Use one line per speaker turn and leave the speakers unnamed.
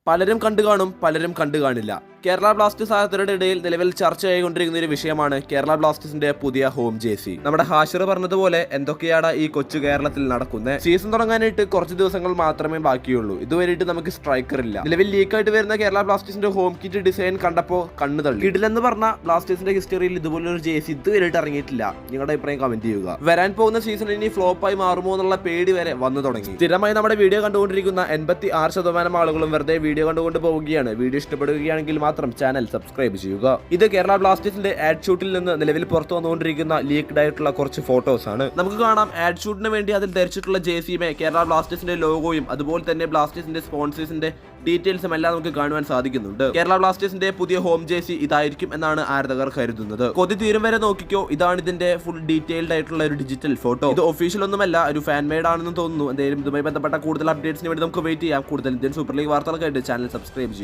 പലരും കണ്ടു കാണും, പലരും കണ്ടു കാണില്ല. കേരള ബ്ലാസ്റ്റേഴ്സ് ആരാധകരുടെ ഇടയിൽ നിലവിൽ ചർച്ചയായിക്കൊണ്ടിരിക്കുന്ന ഒരു വിഷയമാണ് കേരള ബ്ലാസ്റ്റേഴ്സിന്റെ പുതിയ ഹോം ജേഴ്സി. നമ്മുടെ ഹാഷിർ പറഞ്ഞതുപോലെ എന്തൊക്കെയാണ് ഈ കൊച്ചു കേരളത്തിൽ നടക്കുന്നത്. സീസൺ തുടങ്ങാനായിട്ട് കുറച്ച് ദിവസങ്ങൾ മാത്രമേ ബാക്കിയുള്ളൂ. ഇതുവരെയായിട്ട് നമുക്ക് സ്ട്രൈക്കർ ഇല്ല. നിലവിൽ ലീക്കായിട്ട് വരുന്ന കേരള ബ്ലാസ്റ്റേഴ്സിന്റെ ഹോം കിറ്റ് ഡിസൈൻ കണ്ടപ്പോൾ കണ്ണു തള്ളി. കിടിലെന്ന് പറഞ്ഞ ബ്ലാസ്റ്റേഴ്സിന്റെ ഹിസ്റ്ററിയിൽ ഇതുപോലൊരു ജേഴ്സി ഇതുവരെയായിട്ട് ഇറങ്ങിയിട്ടില്ല. നിങ്ങളുടെ അഭിപ്രായം കമന്റ് ചെയ്യുക. വരാൻ പോകുന്ന സീസണിൽ ഇനി ഫ്ലോപ്പായി മാറുമോ എന്നുള്ള പേടി വരെ വന്നു തുടങ്ങി. സ്ഥിരമായി നമ്മുടെ വീഡിയോ കണ്ടുകൊണ്ടിരിക്കുന്ന 86% ആളുകളും വെറുതെ വീഡിയോ കണ്ടുകൊണ്ട് പോവുകയാണ്. വീഡിയോ ഇഷ്ടപ്പെടുകയാണെങ്കിൽ മാത്രം ചാനൽ സബ്സ്ക്രൈബ് ചെയ്യുക. ഇത് കേരള ബ്ലാസ്റ്റേഴ്സിന്റെ ആഡ് ഷൂട്ടിൽ നിന്ന് നിലവിൽ പുറത്തു വന്നുകൊണ്ടിരിക്കുന്ന ലീക്ഡ് ആയിട്ടുള്ള കുറച്ച് ഫോട്ടോസ് ആണ്. നമുക്ക് കാണാം ആഡ് ഷൂട്ടിന് വേണ്ടി അതിൽ ധരിച്ചിട്ടുള്ള ജേഴ്സിയുമേ കേരള ബ്ലാസ്റ്റേഴ്സിന്റെ ലോഗോയും അതുപോലെ തന്നെ ബ്ലാസ്റ്റേഴ്സിന്റെ സ്പോൺസേഴ്സിന്റെ ഡീറ്റെയിൽസും എല്ലാം നമുക്ക് കാണുവാൻ സാധിക്കുന്നുണ്ട്. കേരള ബ്ലാസ്റ്റേഴ്സിന്റെ പുതിയ ഹോം ജേഴ്സി ഇതായിരിക്കും എന്നാണ് ആരാധകർ കരുതുന്നത്. കൊതി തീരും വരെ നോക്കിക്കോ. ഇതാണ് ഇതിന്റെ ഫുൾ ഡീറ്റെയിൽഡ് ആയിട്ടുള്ള ഒരു ഡിജിറ്റൽ ഫോട്ടോ. ഇത് ഒഫീഷ്യൽ ഒന്നുമല്ല, ഒരു ഫാൻ മെയ്ഡ് ആണെന്ന് തോന്നുന്നു. എന്തായാലും ഇതുമായി ബന്ധപ്പെട്ട കൂടുതൽ അപ്ഡേറ്റ്സിന് വേണ്ടി നമുക്ക് വെയിറ്റ് ചെയ്യാം. കൂടുതൽ ഇന്ത്യൻ സൂപ്പർ ലീഗ് വാർത്തകൾക്കായിട്ട് ചാനൽ സബ്സ്ക്രൈബ് ചെയ്യും.